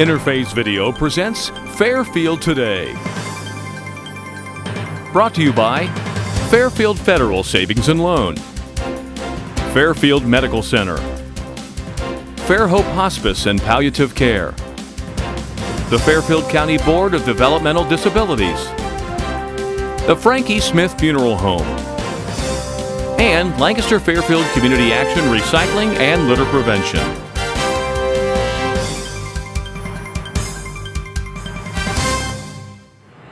Innerphase Video presents Fairfield Today. Brought to you by Fairfield Federal Savings and Loan, Fairfield Medical Center, Fair Hope Hospice and Palliative Care, the Fairfield County Board of Developmental Disabilities, the Frankie Smith Funeral Home, and Lancaster Fairfield Community Action Recycling and Litter Prevention.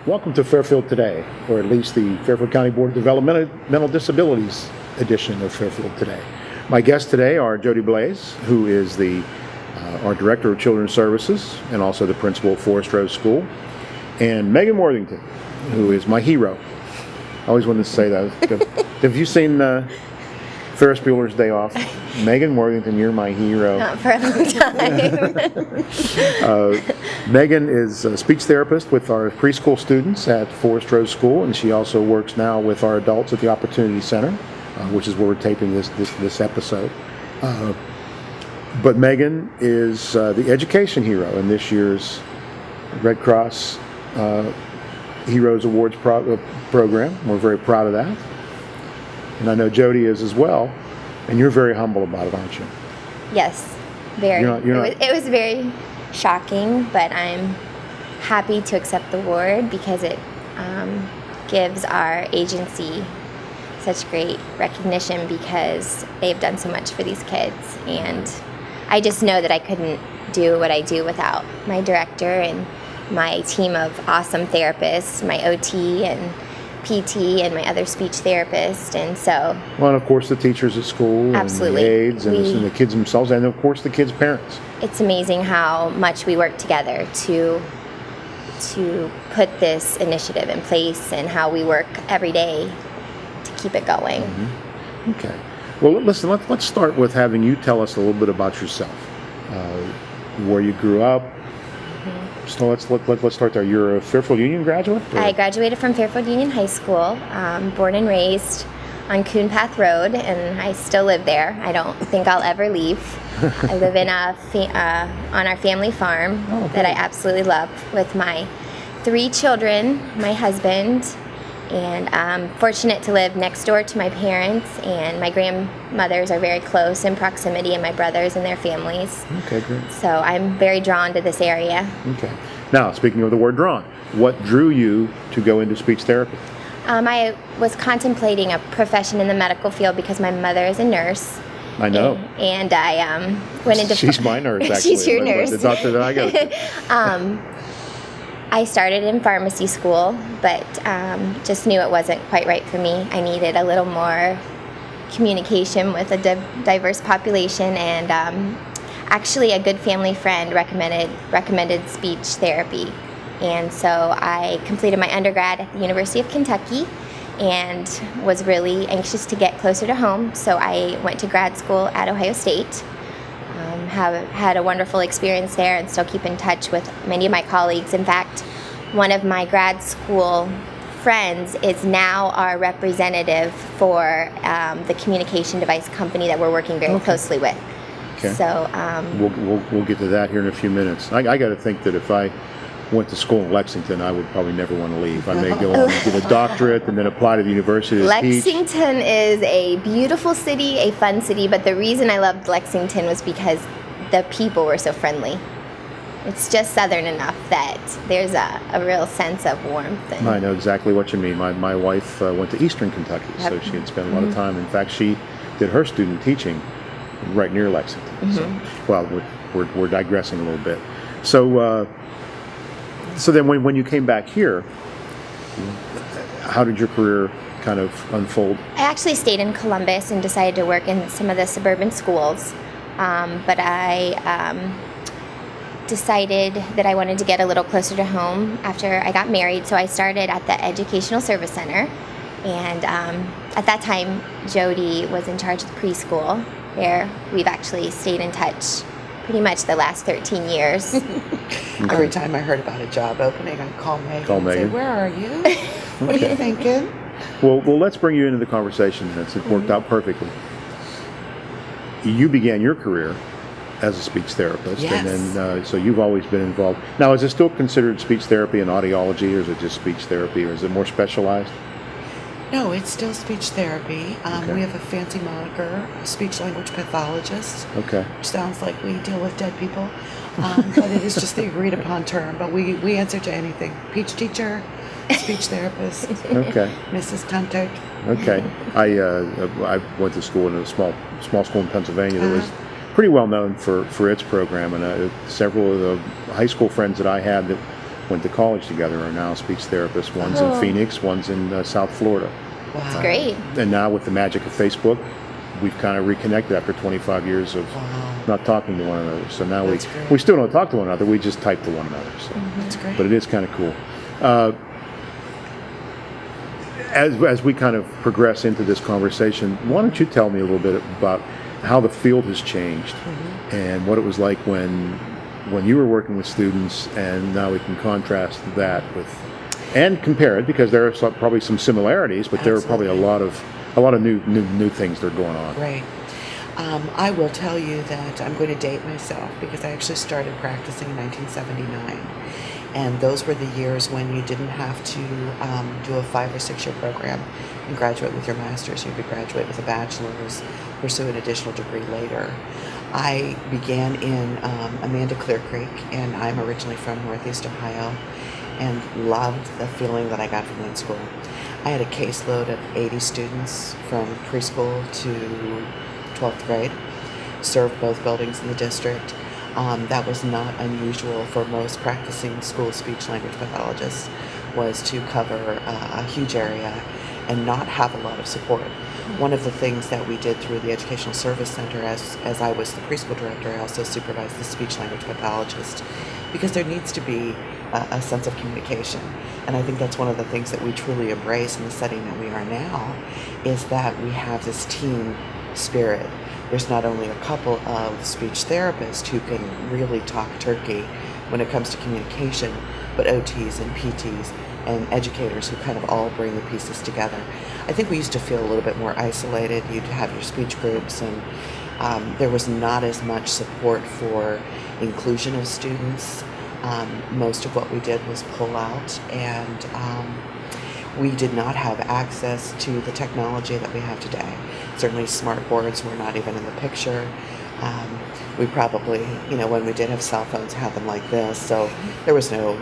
Welcome to Fairfield Today, or at least the Fairfield County Board of Developmental Disabilities edition of Fairfield Today. My guests today are Jody Blaze, who is our Director of Children's Services and also the Principal at Forest Road School, and Megan Worthington, who is my hero. I always wanted to say that. Have you seen Ferris Bueller's Day Off? Megan Worthington, you're my hero. Not for a long time. Megan is a speech therapist with our preschool students at Forest Road School, and she also works now with our adults at the Opportunity Center, which is where we're taping this episode. But Megan is the education hero in this year's Red Cross Heroes Awards program. We're very proud of that. And I know Jody is as well. And you're very humble about it, aren't you? Yes, very. It was very shocking, but I'm happy to accept the award because it gives our agency such great recognition because they've done so much for these kids. And I just know that I couldn't do what I do without my director and my team of awesome therapists, my OT and PT and my other speech therapist, and so. Well, and of course the teachers at school, absolutely. And the aides, and the kids themselves, and of course the kids' parents. It's amazing how much we work together to put this initiative in place, and how we work every day to keep it going. Mm-hmm. Okay. Well, listen. Let's start with having you tell us a little bit about yourself, where you grew up. So let's start there. You're a Fairfield Union graduate? Or? I graduated from Fairfield Union High School, born and raised on Coon Path Road, and I still live there. I don't think I'll ever leave. I live in on our family farm that I absolutely love with my 3 children, my husband, and I'm fortunate to live next door to my parents, and my grandmothers are very close in proximity, and my brothers and their families. Okay, great. So I'm very drawn to this area. Okay. Now, speaking of the word drawn, what drew you to go into speech therapy? I was contemplating a profession in the medical field because my mother is a nurse. I know. And I went into... She's my nurse, actually. She's your nurse. The doctor that I go to. I started in pharmacy school, but just knew it wasn't quite right for me. I needed a little more communication with a diverse population, and actually a good family friend recommended speech therapy. And so I completed my undergrad at the University of Kentucky and was really anxious to get closer to home, so I went to grad school at Ohio State. Had a wonderful experience there and still keep in touch with many of my colleagues. In fact, one of my grad school friends is now our representative for the communication device company that we're working very closely with. Okay. So we'll get to that here in a few minutes. I got to think that if I went to school in Lexington, I would probably never want to leave. I may go on and get a doctorate and then apply to the university to teach. Lexington is a beautiful city, a fun city, but the reason I loved Lexington was because the people were so friendly. It's just southern enough that there's a real sense of warmth. I know exactly what you mean. My wife went to Eastern Kentucky, so she had spent a lot of time. In fact, she did her student teaching right near Lexington. Mm-hmm. So, well, we're digressing a little bit. So then when you came back here, how did your career kind of unfold? I actually stayed in Columbus and decided to work in some of the suburban schools. But I decided that I wanted to get a little closer to home after I got married, so I started at the Educational Service Center. And at that time, Jody was in charge of the preschool, where we've actually stayed in touch pretty much the last 13 years. Every time I heard about a job opening, I'd call Megan and say, where are you? What are you thinking? Well, let's bring you into the conversation. It worked out perfectly. You began your career as a speech therapist, Yes. and then so you've always been involved. Now, is it still considered speech therapy and audiology, or is it just speech therapy, or is it more specialized? No, it's still speech therapy. Okay. We have a fancy moniker, speech language pathologist, Okay. which sounds like we deal with dead people, but it is just the agreed upon term. But we answer to anything: peach teacher, speech therapist, Okay. Mrs. Tuntert. Okay. I went to school in a small school in Pennsylvania that was pretty well known for its program, and several of the high school friends that I had that went to college together are now speech therapists. One's in Phoenix, one's in South Florida. Wow. Great. And now with the magic of Facebook, we've kind of reconnected after 25 years of not talking to one another. So now That's great. we still don't talk to one another. We just type to one another. So. That's great. But it is kind of cool. As we kind of progress into this conversation, why don't you tell me a little bit about how the field has changed and what it was like when you were working with students, and now we can contrast that with and compare it, because there are probably some similarities, but there are probably a lot of new things that are going on. Right. I will tell you that I'm going to date myself because I actually started practicing in 1979. And those were the years when you didn't have to do a 5 or 6 year program and graduate with your master's. You could graduate with a bachelor's, pursue an additional degree later. I began in Amanda Clear Creek, and I'm originally from Northeast Ohio, and loved the feeling that I got from that school. I had a caseload of 80 students from preschool to 12th grade, served both buildings in the district. That was not unusual for most practicing school speech language pathologists, was to cover a huge area and not have a lot of support. One of the things that we did through the Educational Service Center, as I was the preschool director, I also supervised the speech language pathologist, because there needs to be a sense of communication. And I think that's one of the things that we truly embrace in the setting that we are now, is that we have this team spirit. There's not only a couple of speech therapists who can really talk turkey when it comes to communication, but OTs and PTs and educators who kind of all bring the pieces together. I think we used to feel a little bit more isolated. You'd have your speech groups, and there was not as much support for inclusion of students. Most of what we did was pull out, and we did not have access to the technology that we have today. Certainly smart boards were not even in the picture. We probably, when we did have cell phones, had them like this, so there was no,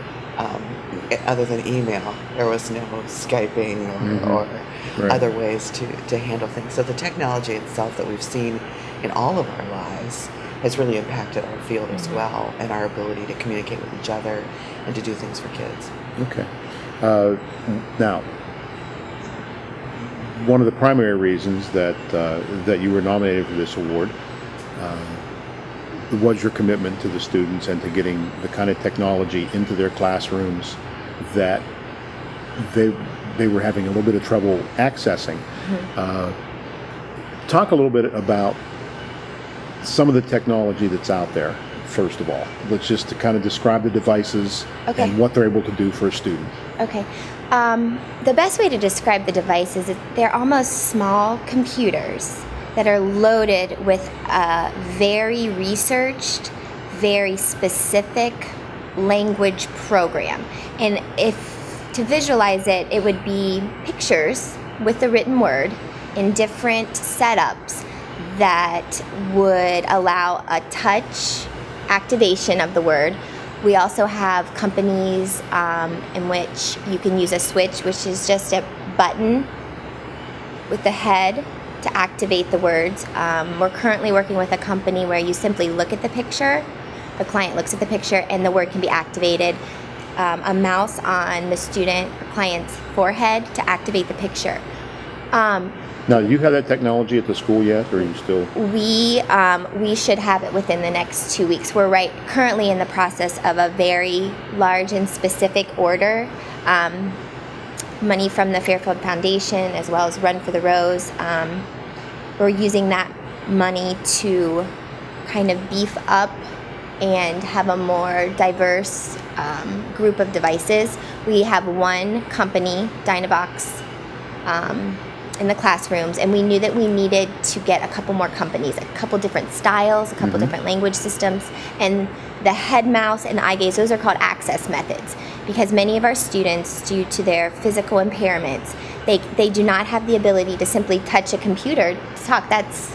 other than email, there was no Skyping or Right. other ways to handle things. So the technology itself that we've seen in all of our lives has really impacted our field as well, and our ability to communicate with each other and to do things for kids. Okay. Now, one of the primary reasons that you were nominated for this award was your commitment to the students and to getting the kind of technology into their classrooms that they were having a little bit of trouble accessing. Talk a little bit about some of the technology that's out there, first of all. Let's just to kind of describe the devices and what they're able to do for a student. Okay. The best way to describe the devices is they're almost small computers that are loaded with a very researched, very specific language program. And if to visualize it, it would be pictures with the written word in different setups that would allow a touch activation of the word. We also have companies in which you can use a switch, which is just a button with the head to activate the words. We're currently working with a company where you simply look at the picture, the client looks at the picture, and the word can be activated. A mouse on the student or client's forehead to activate the picture. Now, do you have that technology at the school yet, or are you still? We should have it within the next 2 weeks. We're currently in the process of a very large and specific order. Money from the Fairfield Foundation, as well as Run for the Rose. We're using that money to kind of beef up and have a more diverse group of devices. We have one company, Dynavox, in the classrooms, and we knew that we needed to get a couple more companies, a couple different styles, a couple different language systems, and the head mouse and the eye gaze, those are called access methods, because many of our students, due to their physical impairments, they do not have the ability to simply touch a computer to talk. That's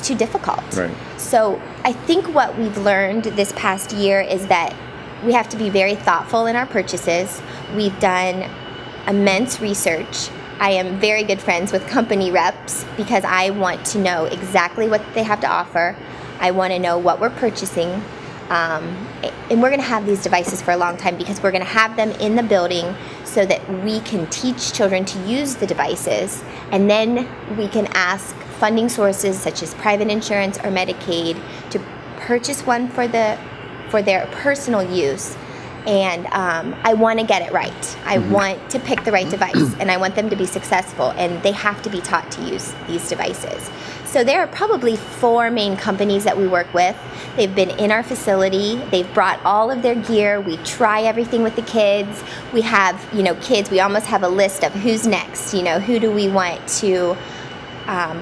too difficult. Right. So I think what we've learned this past year is that we have to be very thoughtful in our purchases. We've done immense research. I am very good friends with company reps because I want to know exactly what they have to offer. I want to know what we're purchasing. And we're going to have these devices for a long time because we're going to have them in the building so that we can teach children to use the devices, and then we can ask funding sources such as private insurance or Medicaid to purchase one for their personal use. And I want to get it right. I want to pick the right device, and I want them to be successful, and they have to be taught to use these devices. So there are probably 4 main companies that we work with. They've been in our facility. They've brought all of their gear. We try everything with the kids. We have, kids, we almost have a list of who's next. Who do we want to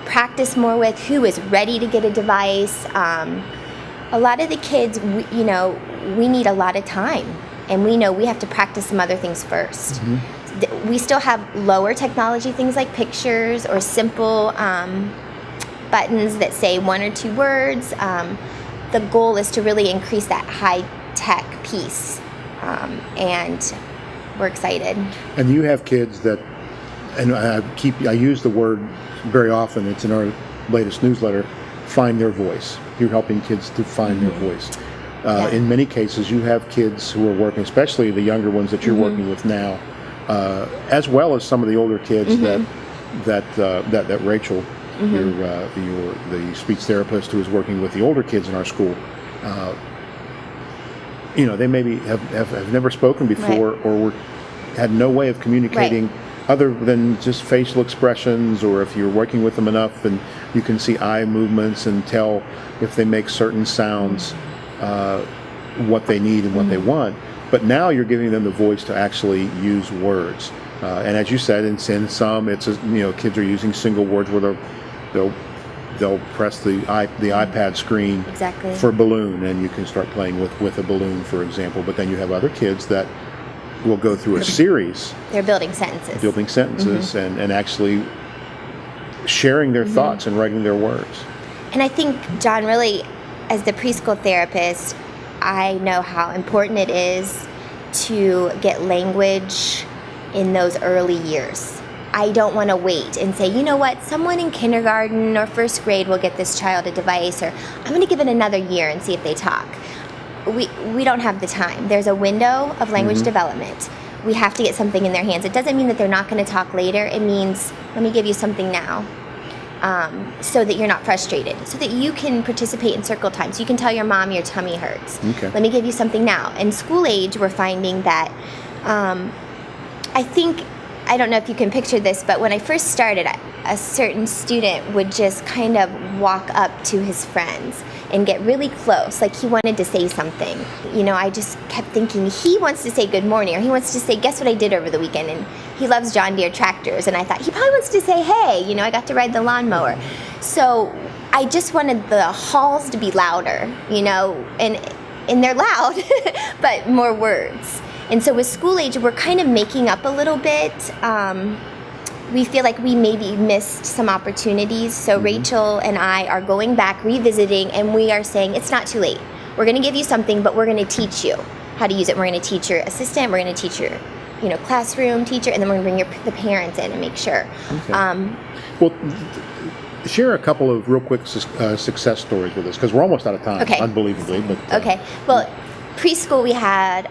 practice more with, who is ready to get a device. A lot of the kids, we need a lot of time, and we know we have to practice some other things first. We still have lower technology things like pictures or simple buttons that say 1 or 2 words. The goal is to really increase that high-tech piece, and we're excited. And you have kids that, and I use the word very often, it's in our latest newsletter, find their voice. You're helping kids to find their voice. In many cases, you have kids who are working, especially the younger ones that you're working with now, as well as some of the older kids that Rachel, the speech therapist who is working with the older kids in our school, they maybe have never spoken before, or had no way of communicating other than just facial expressions, or if you're working with them enough and you can see eye movements and tell if they make certain sounds, what they need and what they want. But now you're giving them the voice to actually use words. And as you said, in some, it's kids are using single words where they'll press the iPad screen for balloon, and you can start playing with a balloon, for example. But then you have other kids that will go through a series. They're building sentences. And actually sharing their thoughts and writing their words. And I think, John, really, as the preschool therapist, I know how important it is to get language in those early years. I don't want to wait and say, you know what, someone in kindergarten or first grade will get this child a device, or I'm going to give it another year and see if they talk. We don't have the time. There's a window of language development. We have to get something in their hands. It doesn't mean that they're not going to talk later. It means, let me give you something now, so that you're not frustrated, so that you can participate in circle time, so you can tell your mom your tummy hurts. Let me give you something now. In school age, we're finding that, I don't know if you can picture this, but when I first started, a certain student would just kind of walk up to his friends and get really close, like he wanted to say something. I just kept thinking, he wants to say good morning, or he wants to say, guess what I did over the weekend? And he loves John Deere tractors, and I thought, he probably wants to say, hey, I got to ride the lawnmower. So I just wanted the halls to be louder, and they're loud, but more words. And so with school age, we're kind of making up a little bit. We feel like we maybe missed some opportunities. So Rachel and I are going back, revisiting, and we are saying, it's not too late. We're going to give you something, but we're going to teach you how to use it. We're going to teach your assistant, we're going to teach your classroom teacher, and then we're going to bring the parents in and make sure. Well, share a couple of real quick success stories with us, because we're almost out of time, unbelievably. But Well, preschool, we had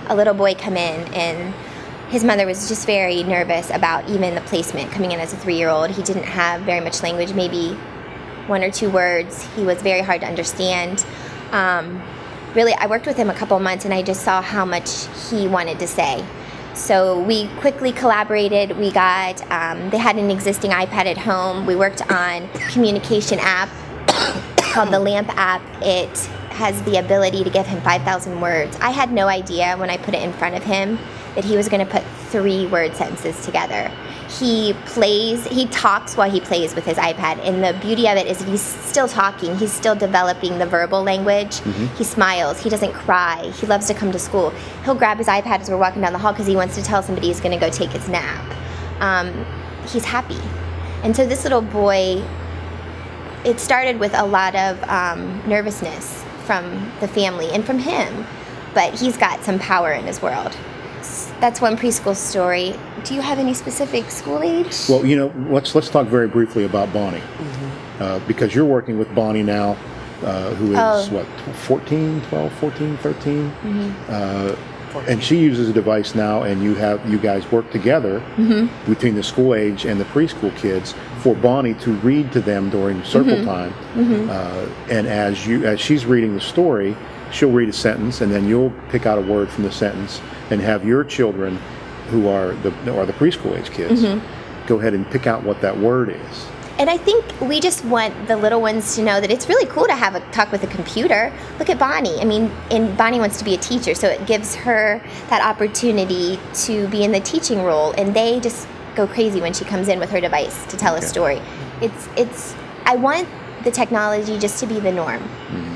a little boy come in, and his mother was just very nervous about even the placement coming in as a 3-year-old. He didn't have very much language, maybe 1 or 2 words. He was very hard to understand. Really, I worked with him a couple of months, and I just saw how much he wanted to say. So we quickly collaborated. We got, they had an existing iPad at home. We worked on a communication app called the LAMP app. It has the ability to give him 5,000 words. I had no idea when I put it in front of him that he was going to put 3 word sentences together. He talks while he plays with his iPad, and the beauty of it is he's still talking, he's still developing the verbal language. He smiles, he doesn't cry, he loves to come to school. He'll grab his iPad as we're walking down the hall because he wants to tell somebody he's going to go take his nap. He's happy. And so this little boy, it started with a lot of nervousness from the family and from him, but he's got some power in his world. That's one preschool story. Do you have any specific school age? Well, let's talk very briefly about Bonnie, because you're working with Bonnie now, who is 14, 12, 14, 13, and she uses a device now, and you guys work together between the school age and the preschool kids for Bonnie to read to them during circle time, and as she's reading the story, she'll read a sentence, and then you'll pick out a word from the sentence and have your children, who are the preschool age kids, go ahead and pick out what that word is. And I think we just want the little ones to know that it's really cool to have a talk with a computer. Look at Bonnie. I mean, and Bonnie wants to be a teacher, so it gives her that opportunity to be in the teaching role, and they just go crazy when she comes in with her device to tell a story. I want the technology just to be the norm,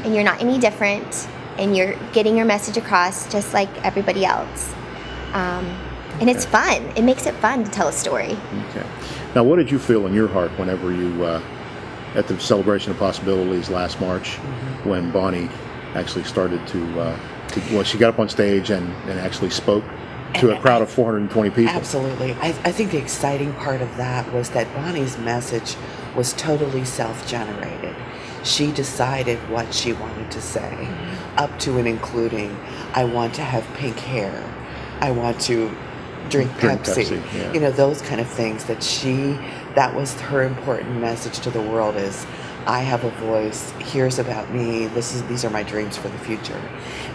and you're not any different, and you're getting your message across just like everybody else. And it's fun. It makes it fun to tell a story. Okay. Now, what did you feel in your heart whenever you, at the Celebration of Possibilities last March, when Bonnie actually started she got up on stage and actually spoke to a crowd of 420 people? Absolutely. I think the exciting part of that was that Bonnie's message was totally self-generated. She decided what she wanted to say, up to and including, I want to have pink hair. I want to drink Pepsi. Yeah. Those kind of things that was her important message to the world is, I have a voice, here's about me, these are my dreams for the future.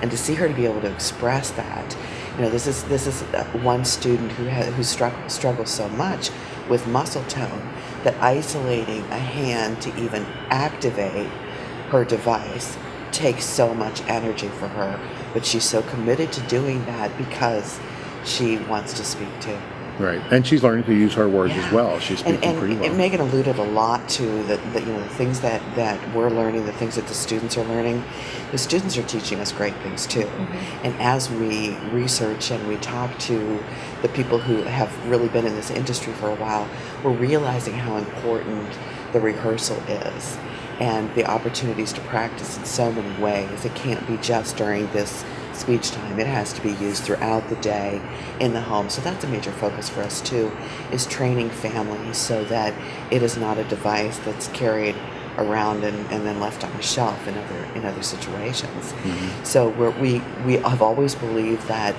And to see her to be able to express that, this is one student who struggles so much with muscle tone that isolating a hand to even activate her device takes so much energy for her, but she's so committed to doing that because she wants to speak too. Right, and she's learning to use her words as well. She's speaking pretty well. And Megan alluded a lot to the things that we're learning, the things that the students are learning. The students are teaching us great things too. And as we research and we talk to the people who have really been in this industry for a while, we're realizing how important the rehearsal is and the opportunities to practice in so many ways. It can't be just during this speech time. It has to be used throughout the day in the home. So that's a major focus for us too, is training families so that it is not a device that's carried around and then left on a shelf in other situations. So we have always believed that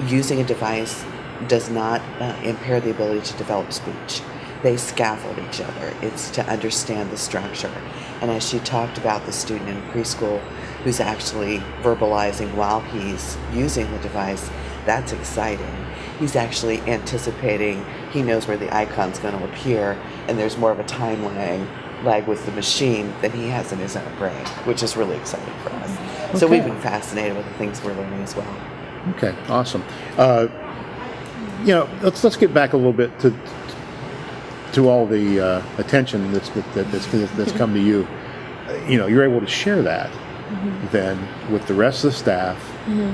using a device does not impair the ability to develop speech. They scaffold each other. It's to understand the structure. And as she talked about the student in preschool who's actually verbalizing while he's using the device, that's exciting. He's actually anticipating, he knows where the icon's going to appear, and there's more of a time lag with the machine than he has in his own brain, which is really exciting for us. Okay. So we've been fascinated with the things we're learning as well. Okay, awesome. Let's get back a little bit to all the attention that's come to you. You're able to share that then with the rest of the staff,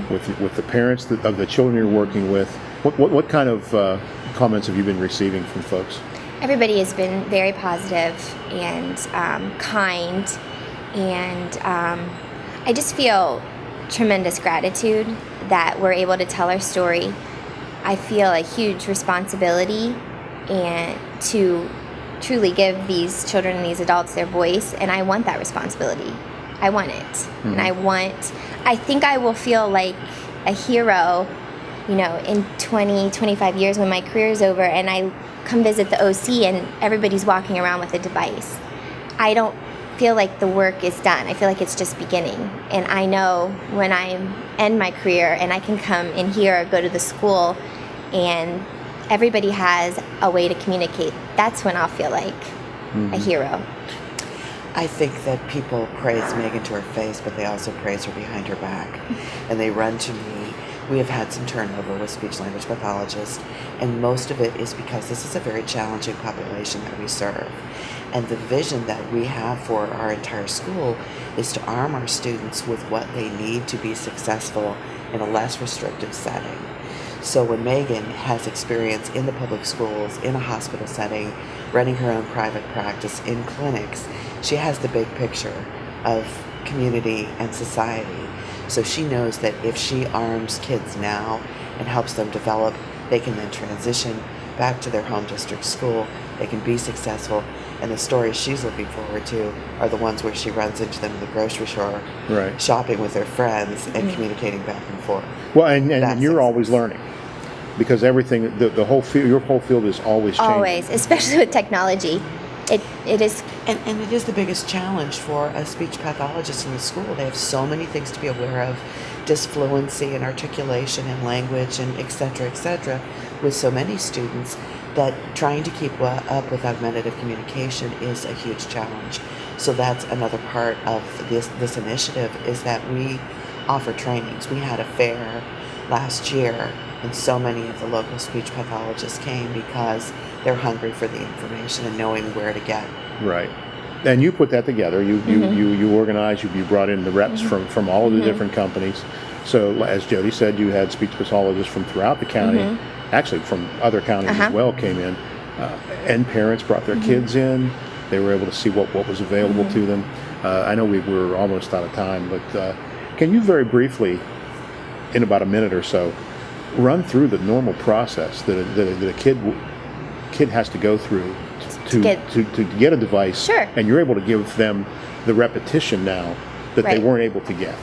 with the parents of the children you're working with. What kind of comments have you been receiving from folks? Everybody has been very positive and kind, and I just feel tremendous gratitude that we're able to tell our story. I feel a huge responsibility and to truly give these children and these adults their voice, and I want that responsibility. I want it. And I think I will feel like a hero, in 20, 25 years when my career is over and I come visit the OC and everybody's walking around with a device. I don't feel like the work is done. I feel like it's just beginning. And I know when I end my career and I can come in here or go to the school and everybody has a way to communicate, that's when I'll feel like a hero. I think that people praise Megan to her face, but they also praise her behind her back. And they run to me we have had some turnover with speech-language pathologists, and most of it is because this is a very challenging population that we serve. And the vision that we have for our entire school is to arm our students with what they need to be successful in a less restrictive setting. So when Megan has experience in the public schools, in a hospital setting, running her own private practice, in clinics, she has the big picture of community and society. So she knows that if she arms kids now and helps them develop, they can then transition back to their home district school, they can be successful, and the stories she's looking forward to are the ones where she runs into them in the grocery store, Right. shopping with their friends and communicating back and forth. Well, and That's you're success. always learning, because everything, the whole field, your whole field is always changing. Always, especially with technology. It is. And it is the biggest challenge for a speech pathologist in the school. They have so many things to be aware of, disfluency and articulation and language and et cetera, with so many students, that trying to keep up with augmentative communication is a huge challenge. So that's another part of this initiative, is that we offer trainings. We had a fair last year, and so many of the local speech pathologists came because they're hungry for the information and knowing where to get. Right. And you put that together. You organized. You brought in the reps from all of the different companies. So as Jody said, you had speech pathologists from throughout the county, actually from other counties as well, came in, and parents brought their kids in. They were able to see what was available to them. I know we're almost out of time, but can you very briefly, in about a minute or so, run through the normal process that a kid has to go through to get a device? Sure. And you're able to give them the repetition now that they Right. weren't able to get.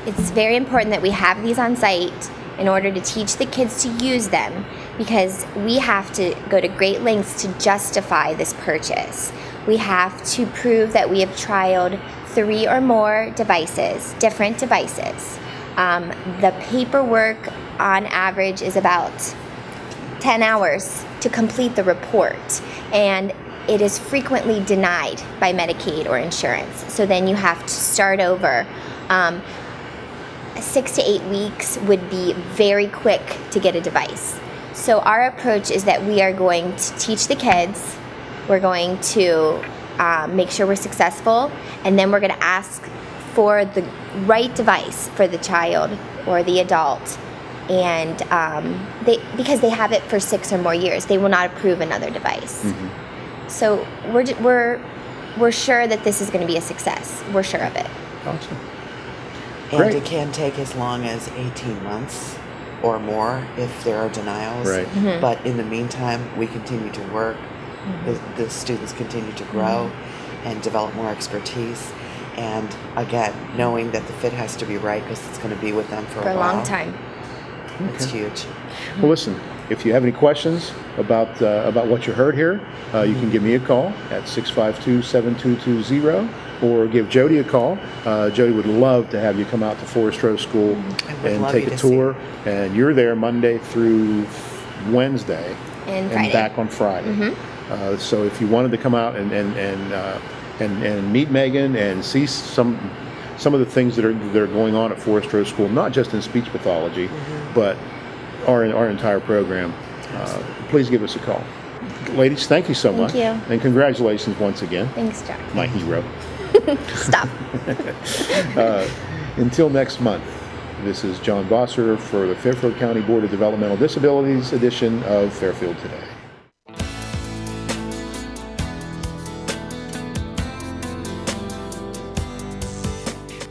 It's very important that we have these on site in order to teach the kids to use them, because we have to go to great lengths to justify this purchase. We have to prove that we have trialed 3 or more devices, different devices. The paperwork on average is about 10 hours to complete the report, and it is frequently denied by Medicaid or insurance. So then you have to start over. 6 to 8 weeks would be very quick to get a device. So our approach is that we are going to teach the kids, we're going to make sure we're successful, and then we're going to ask for the right device for the child or the adult. And because they have it for 6 or more years, they will not approve another device. So we're sure that this is going to be a success. We're sure of it. Awesome. And Great. it can take as long as 18 months or more if there are denials. Right. But in the meantime, we continue to work. The students continue to grow and develop more expertise. And again, knowing that the fit has to be right, because it's going to be with them for a while. long time. It's huge. Well, listen, if you have any questions about what you heard here, you can give me a call at 652-7220, or give Jody a call. Jody would love to have you come out to Forest Row School I would and love take you a to see tour. And you're there Monday through Wednesday And Friday. back on Friday. So if you wanted to come out and meet Megan and see some of the things that are going on at Forest Row School, not just in speech pathology, but our entire program, please give us a call. Ladies, thank you so much. Thank you. And congratulations once again. Thanks, John. My hero. Stop. Until next month, this is John Bosser for the Fairfield County Board of Developmental Disabilities edition of Fairfield Today.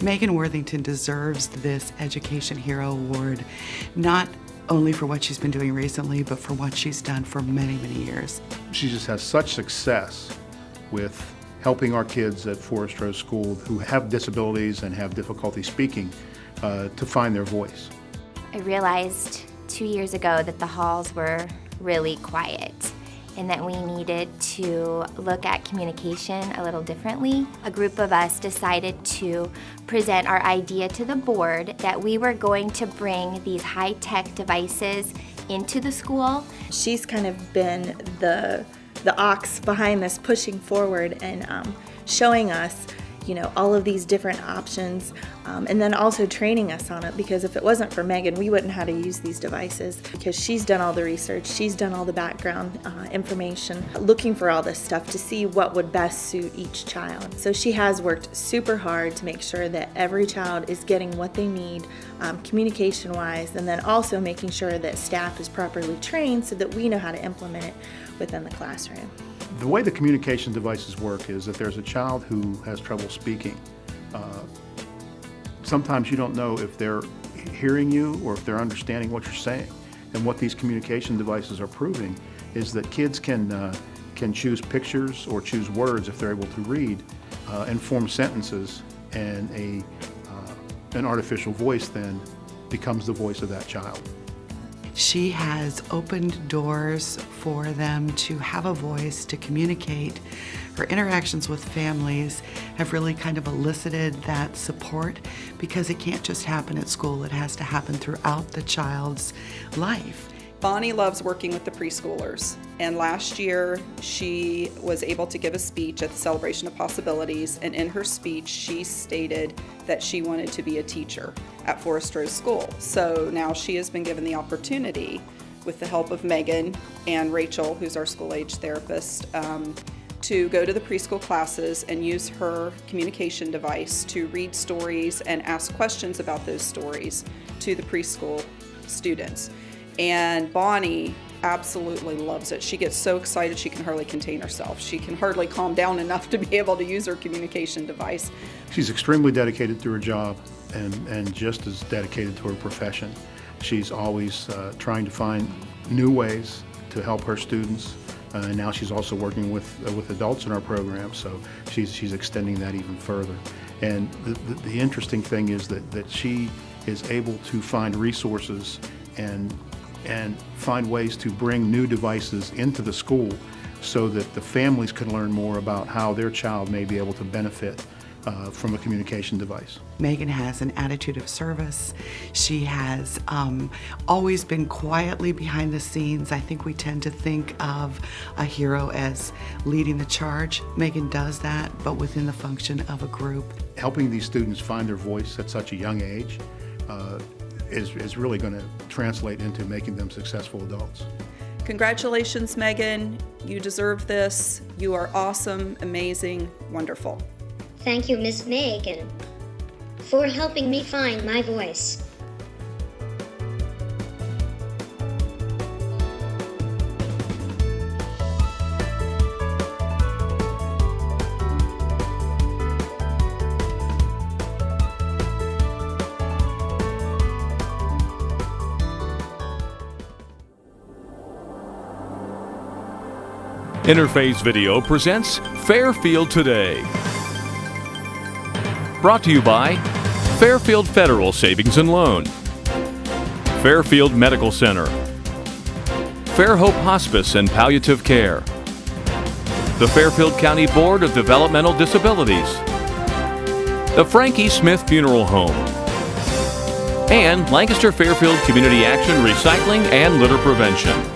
Megan Worthington deserves this Education Hero Award, not only for what she's been doing recently, but for what she's done for many, many years. She just has such success with helping our kids at Forest Row School who have disabilities and have difficulty speaking to find their voice. I realized 2 years ago that the halls were really quiet and that we needed to look at communication a little differently. A group of us decided to present our idea to the board that we were going to bring these high-tech devices into the school. She's kind of been the ox behind this, pushing forward and showing us, all of these different options, and then also training us on it, because if it wasn't for Megan, we wouldn't know how to use these devices, because she's done all the research, she's done all the background information, looking for all this stuff to see what would best suit each child. So she has worked super hard to make sure that every child is getting what they need communication-wise, and then also making sure that staff is properly trained so that we know how to implement it within the classroom. The way the communication devices work is that there's a child who has trouble speaking. Sometimes you don't know if they're hearing you or if they're understanding what you're saying. And what these communication devices are proving is that kids can choose pictures or choose words if they're able to read and form sentences, and an artificial voice then becomes the voice of that child. She has opened doors for them to have a voice, to communicate. Her interactions with families have really kind of elicited that support, because it can't just happen at school, it has to happen throughout the child's life. Bonnie loves working with the preschoolers, and last year she was able to give a speech at the Celebration of Possibilities, and in her speech she stated that she wanted to be a teacher at Forest Rose School. So now she has been given the opportunity, with the help of Megan and Rachel, who's our school age therapist, to go to the preschool classes and use her communication device to read stories and ask questions about those stories to the preschool students. And Bonnie absolutely loves it. She gets so excited she can hardly contain herself. She can hardly calm down enough to be able to use her communication device. She's extremely dedicated to her job and just as dedicated to her profession. She's always trying to find new ways to help her students. And now she's also working with adults in our program, so she's extending that even further. And the interesting thing is that she is able to find resources and find ways to bring new devices into the school so that the families can learn more about how their child may be able to benefit from a communication device. Megan has an attitude of service. She has always been quietly behind the scenes. I think we tend to think of a hero as leading the charge. Megan does that, but within the function of a group. Helping these students find their voice at such a young age is really going to translate into making them successful adults. Congratulations, Megan. You deserve this. You are awesome, amazing, wonderful. Thank you, Miss Megan, for helping me find my voice. Innerphase Video presents Fairfield Today. Brought to you by Fairfield Federal Savings and Loan, Fairfield Medical Center, Fair Hope Hospice and Palliative Care, the Fairfield County Board of Developmental Disabilities, the Frankie Smith Funeral Home, and Lancaster Fairfield Community Action Recycling and Litter Prevention.